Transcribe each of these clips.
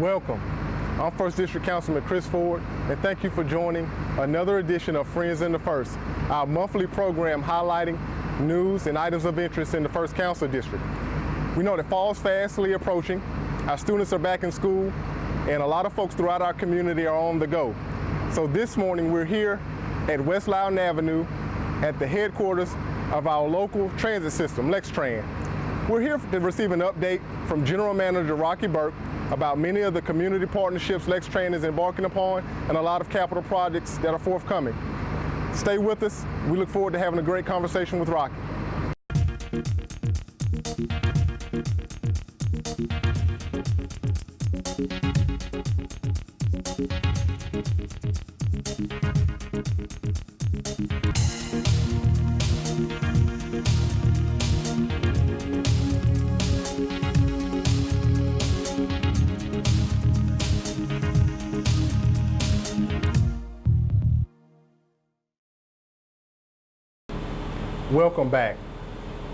Welcome. I'm 1st District Councilman Chris Ford, and thank you for joining another edition of Friends in the First, our monthly program highlighting news and items of interest in the 1st Council District. We know that fall's fastly approaching, our students are back in school, and a lot of folks throughout our community are on the go. So this morning we're here at West Loudon Avenue at the headquarters of our local transit system, Lextran. We're here to receive an update from General Manager Rocky Burke about many of the community partnerships Lextran is embarking upon and a lot of capital projects that are forthcoming. Stay with us. We look forward to having a great conversation with Rocky. Welcome back.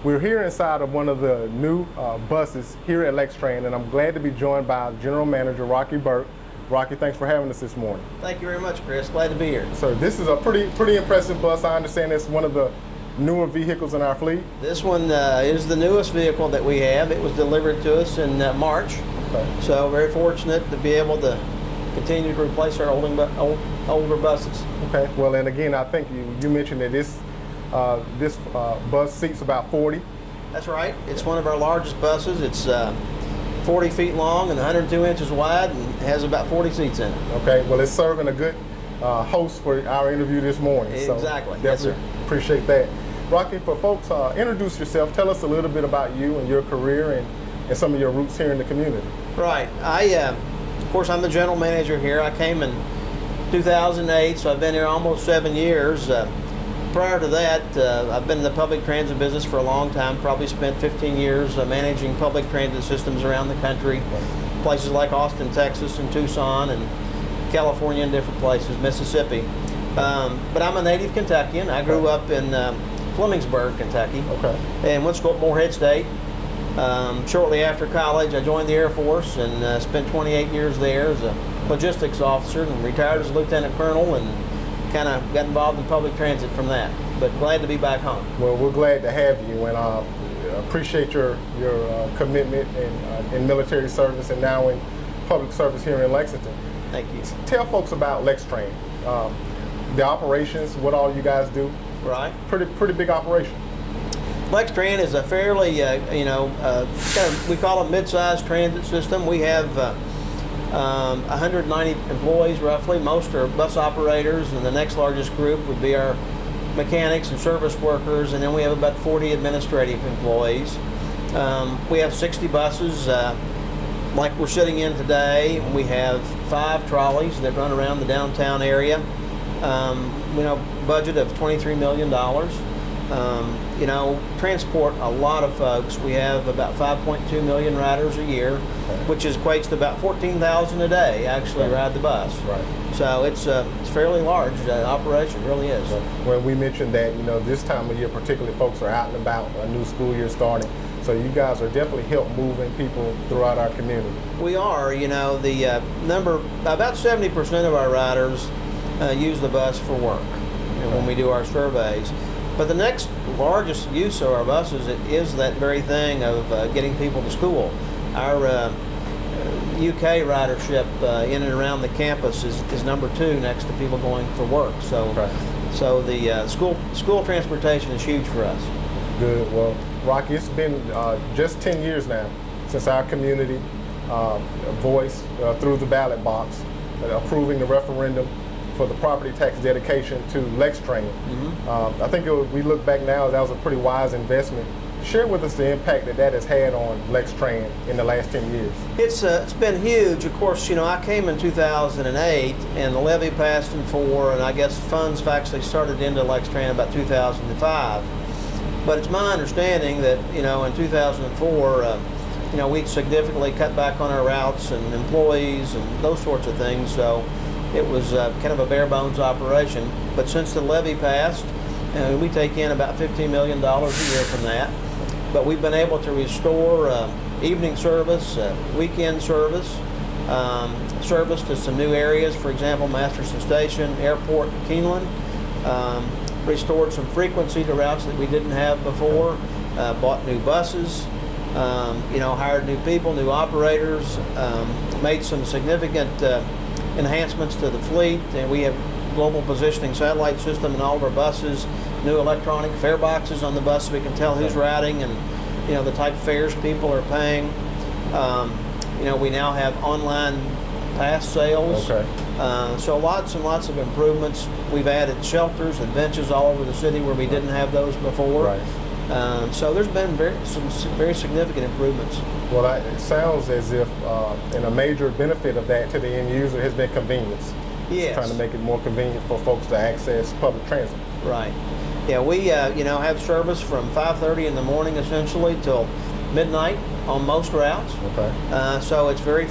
We're here inside of one of the new buses here at Lextran, and I'm glad to be joined by General Manager Rocky Burke. Rocky, thanks for having us this morning. Thank you very much, Chris. Glad to be here. So this is a pretty impressive bus. I understand it's one of the newer vehicles in our fleet. This one is the newest vehicle that we have. It was delivered to us in March. Okay. So very fortunate to be able to continue to replace our older buses. Okay. Well, and again, I think you mentioned that this bus seats about 40. That's right. It's one of our largest buses. It's 40 feet long and 102 inches wide and has about 40 seats in it. Okay. Well, it's serving a good host for our interview this morning. Exactly. So yes, sir. Appreciate that. Rocky, for folks, introduce yourself. Tell us a little bit about you and your career and some of your roots here in the community. Right. Of course, I'm the general manager here. I came in 2008, so I've been here almost 7 years. Prior to that, I've been in the public transit business for a long time, probably spent 15 years managing public transit systems around the country, places like Austin, Texas, and Tucson, and California and different places, Mississippi. But I'm a native Kentuckian. I grew up in Flemingsburg, Kentucky, and went to school at Morehead State. Shortly after college, I joined the Air Force and spent 28 years there as a logistics officer and retired as a lieutenant colonel and kind of got involved in public transit from that, but glad to be back home. Well, we're glad to have you, and appreciate your commitment in military service and now in public service here in Lexington. Thank you. Tell folks about Lextran, the operations, what all you guys do. Right. Pretty big operation. Lextran is a fairly, we call it mid-sized transit system. We have 190 employees roughly. Most are bus operators, and the next largest group would be our mechanics and service workers, and then we have about 40 administrative employees. We have 60 buses like we're sitting in today. We have 5 trolleys that run around the downtown area. We have a budget of $23 million. Transport a lot of folks. We have about 5.2 million riders a year, which equates to about 14,000 a day actually ride the bus. Right. So it's fairly large operation, really is. When we mentioned that, this time of year, particularly folks are out and about, a new school year starting. So you guys are definitely help moving people throughout our community. We are. The number, about 70% of our riders use the bus for work when we do our surveys. But the next largest use of our buses is that very thing of getting people to school. Our UK ridership in and around the campus is number 2 next to people going for work. So, so the school transportation is huge for us. Good. Well, Rocky, it's been just 10 years now since our community voiced through the ballot box approving the referendum for the property tax dedication to Lextran. I think we look back now, that was a pretty wise investment. Share with us the impact that has had on Lextran in the last 10 years. It's been huge. Of course, I came in 2008 and the levy passed in 4, and I guess funds actually started into Lextran about 2005. But it's my understanding that, in 2004, we significantly cut back on our routes and employees and those sorts of things. So it was kind of a bare bones operation. But since the levy passed, we take in about $15 million a year from that. But we've been able to restore evening service, weekend service, service to some new areas, for example, Masterson Station, Airport, Keeneland. Restored some frequency to routes that we didn't have before. Bought new buses. Hired new people, new operators. Made some significant enhancements to the fleet, and we have global positioning satellite system in all of our buses. New electronic fare boxes on the bus so we can tell who's routing and the type of fares people are paying. We now have online pass sales. Okay. So lots and lots of improvements. We've added shelters and benches all over the city where we didn't have those before. Right. So there's been some very significant improvements. Well, it sounds as if, and a major benefit of that to the end user has been convenience. Yes. Trying to make it more convenient for folks to access public transit. Right. Yeah, we have service from 5:30 in the morning essentially till midnight on most routes. Okay. So it's very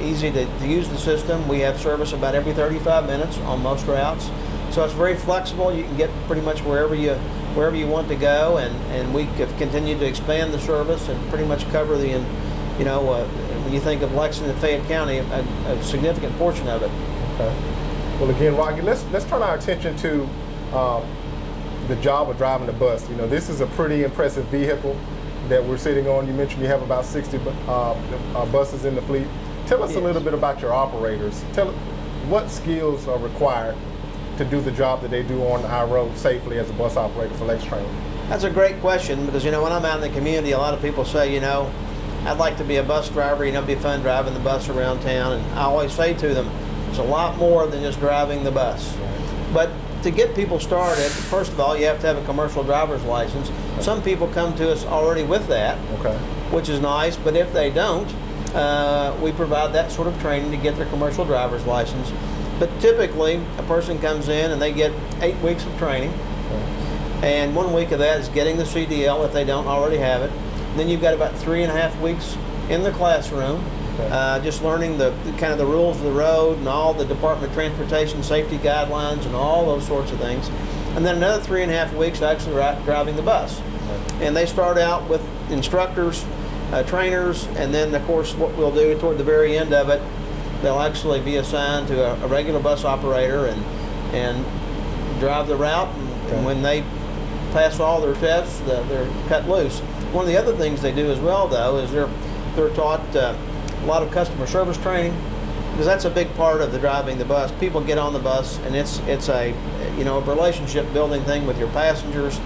easy to use the system. We have service about every 35 minutes on most routes. So it's very flexible. You can get pretty much wherever you want to go, and we have continued to expand the service and pretty much cover the when you think of Lexington and Fayette County, a significant portion of it. Okay. Well, again, Rocky, let's turn our attention to the job of driving the bus. This is a pretty impressive vehicle that we're sitting on. You mentioned you have about 60 buses in the fleet. Tell us a little bit about your operators. What skills are required to do the job that they do on our road safely as a bus operator for Lextran? That's a great question because when I'm out in the community, a lot of people say, I'd like to be a bus driver. It'd be fun driving the bus around town, and I always say to them, it's a lot more than just driving the bus. But to get people started, first of all, you have to have a commercial driver's license. Some people come to us already with that, okay, which is nice, but if they don't, we provide that sort of training to get their commercial driver's license. But typically, a person comes in and they get 8 weeks of training, and 1 week of that is getting the CDL if they don't already have it. Then you've got about 3.5 weeks in the classroom, just learning the kind of the rules of the road and all the Department of Transportation safety guidelines and all those sorts of things. And then another 3.5 weeks actually driving the bus. And they start out with instructors, trainers, and then of course what we'll do toward the very end of it, they'll actually be assigned to a regular bus operator and drive the route. And when they pass all their tests, they're cut loose. One of the other things they do as well, though, is they're taught a lot of customer service training, because that's a big part of the driving the bus. People get on the bus, and it's a relationship building thing with your passengers.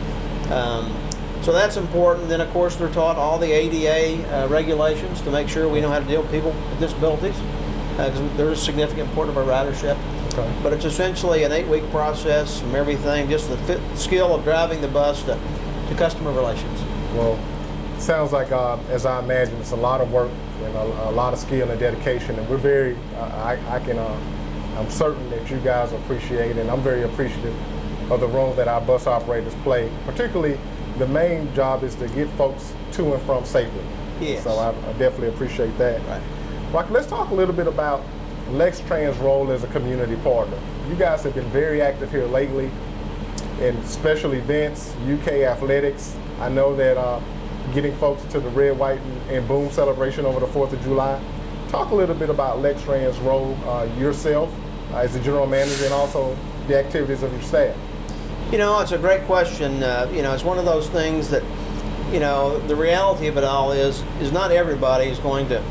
So that's important. Then, of course, they're taught all the ADA regulations to make sure we know how to deal with people with disabilities, because they're a significant part of our ridership. Okay. But it's essentially an 8-week process from everything, just the skill of driving the bus to customer relations. Well, it sounds like, as I imagine, it's a lot of work and a lot of skill and dedication, and we're very, I'm certain that you guys appreciate, and I'm very appreciative of the role that our bus operators play. Particularly, the main job is to get folks to and from safely. Yes. So I definitely appreciate that. Right. Rocky, let's talk a little bit about Lextran's role as a community partner. You guys have been very active here lately in special events, UK athletics. I know that getting folks to the red, white, and boom celebration over the 4th of July. Talk a little bit about Lextran's role, yourself as the general manager, and also the activities of your staff. It's a great question. It's one of those things that, the reality of it all is not everybody is going to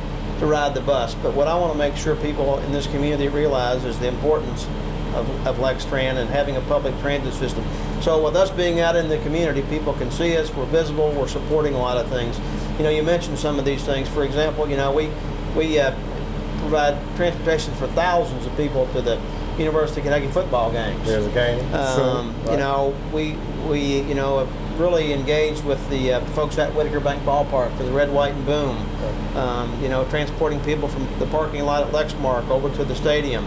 ride the bus. But what I want to make sure people in this community realize is the importance of Lextran and having a public transit system. So with us being out in the community, people can see us, we're visible, we're supporting a lot of things. You mentioned some of these things. For example, we provide transportation for thousands of people to the University of Kentucky football games. There's a game soon, right? We have really engaged with the folks at Whitaker Bank Ballpark for the red, white, and boom. Okay. Transporting people from the parking lot at Lexmark over to the stadium.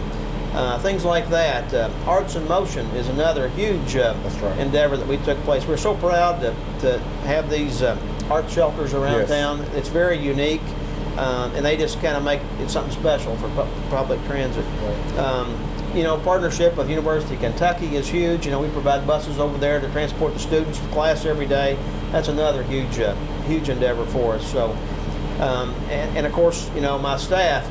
Things like that. Arts in Motion is another huge endeavor that we took place. We're so proud to have these art shelters around town. It's very unique, and they just kind of make it something special for public transit. Right. Partnership with University of Kentucky is huge. We provide buses over there to transport the students to class every day. That's another huge endeavor for us. So, and of course, my staff,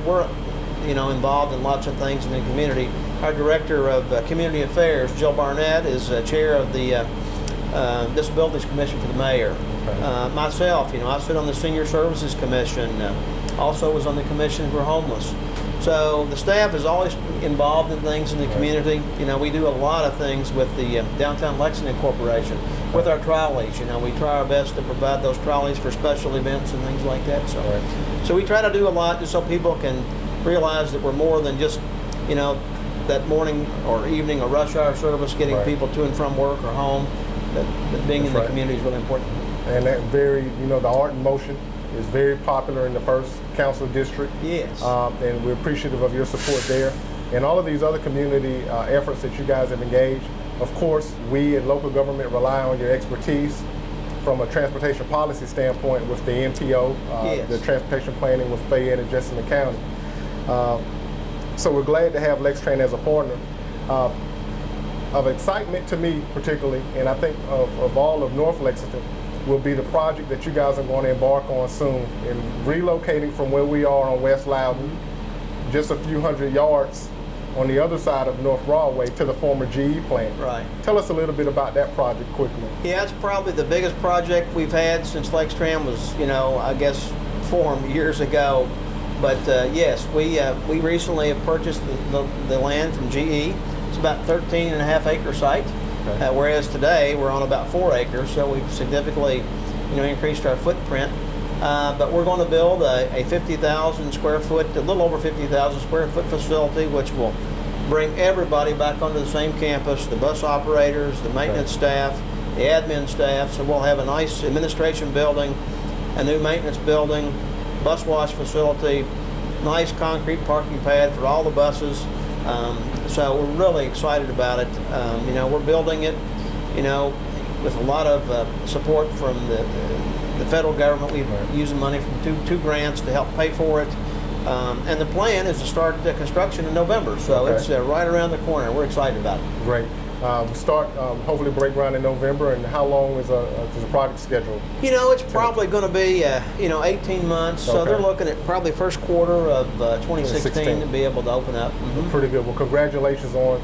involved in lots of things in the community. Our Director of Community Affairs, Jill Barnett, is Chair of the Disabilities Commission for the Mayor. Okay. Myself, I sit on the Senior Services Commission, also was on the Commission for Homeless. So the staff is always involved in things in the community. We do a lot of things with the Downtown Lexington Corporation, with our trolleys. We try our best to provide those trolleys for special events and things like that. So we try to do a lot just so people can realize that we're more than just, that morning or evening or rush hour service, getting people to and from work or home. That being in the community is really important. And that the Art in Motion is very popular in the 1st Council District. Yes. And we're appreciative of your support there. And all of these other community efforts that you guys have engaged. Of course, we in local government rely on your expertise from a transportation policy standpoint with the NPO, the transportation planning with Fayette and Jessamine County. So we're glad to have Lextran as a partner. Of excitement to me particularly, and I think of all of North Lexington, will be the project that you guys are going to embark on soon in relocating from where we are on West Loudon, just a few hundred yards on the other side of North Broadway to the former GE plant. Right. Tell us a little bit about that project quickly. Yeah, it's probably the biggest project we've had since Lextran was, I guess, formed years ago. But yes, we recently have purchased the land from GE. It's about 13.5-acre site, whereas today we're on about 4 acres. So we've significantly, increased our footprint. But we're going to build a 50,000 square foot, a little over 50,000 square foot facility, which will bring everybody back onto the same campus: the bus operators, the maintenance staff, the admin staff. So we'll have a nice administration building, a new maintenance building, bus wash facility, nice concrete parking pad for all the buses. So we're really excited about it. We're building it, with a lot of support from the federal government. We're using money from two grants to help pay for it. And the plan is to start the construction in November. So it's right around the corner. We're excited about it. Great. Hopefully break ground in November. And how long is the project scheduled? It's probably going to be 18 months. So they're looking at probably first quarter of 2016 to be able to open up. Pretty good. Well, congratulations on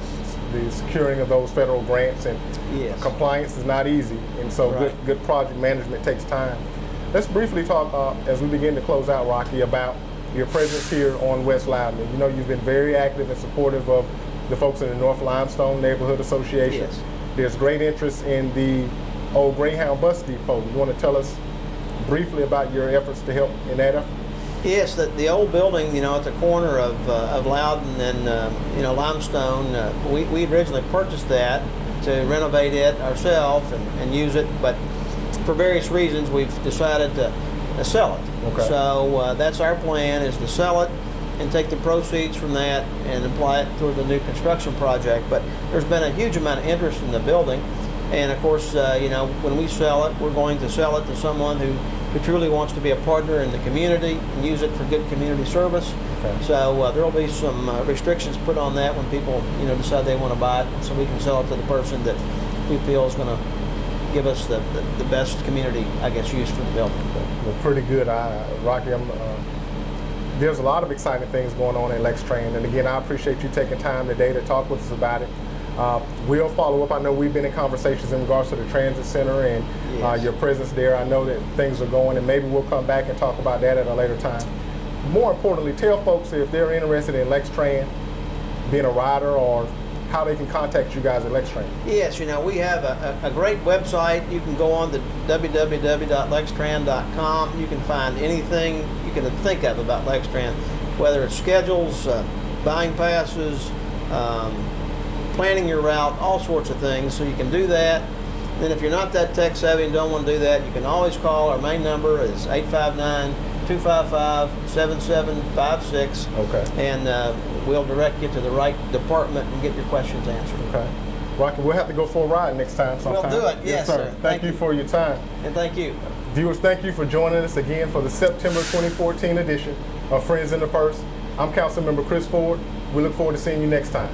the securing of those federal grants. And compliance is not easy, and so good project management takes time. Let's briefly talk as we begin to close out, Rocky, about your presence here on West Loudon. You've been very active and supportive of the folks in the North Limestone Neighborhood Association. Yes. There's great interest in the old Greyhound bus depot. You want to tell us briefly about your efforts to help in that effort? Yes, the old building, at the corner of Loudon and Limestone, we originally purchased that to renovate it ourselves and use it, but for various reasons we've decided to sell it. Okay. So that's our plan, is to sell it and take the proceeds from that and apply it toward the new construction project. But there's been a huge amount of interest in the building, and of course, when we sell it, we're going to sell it to someone who truly wants to be a partner in the community and use it for good community service. Okay. So there will be some restrictions put on that when people decide they want to buy it, so we can sell it to the person that we feel is going to give us the best community, use for the building. Well, pretty good, Rocky. There's a lot of exciting things going on at Lextran, and again, I appreciate you taking time today to talk with us about it. We'll follow up. I know we've been in conversations in regards to the transit center and your presence there. I know that things are going, and maybe we'll come back and talk about that at a later time. More importantly, tell folks if they're interested in Lextran, being a rider, or how they can contact you guys at Lextran. Yes, we have a great website. You can go on to www.lextran.com. You can find anything you can think of about Lextran, whether it's schedules, buying passes, planning your route, all sorts of things. So you can do that. Then if you're not that tech savvy and don't want to do that, you can always call. Our main number is 859-255-7756. Okay. And we'll direct you to the right department and get your questions answered. Okay. Rocky, we'll have to go for a ride next time sometime. We'll do it. Yes, sir. Thank you for your time. And thank you. Viewers, thank you for joining us again for the September 2014 edition of Friends in the First. I'm Councilmember Chris Ford. We look forward to seeing you next time.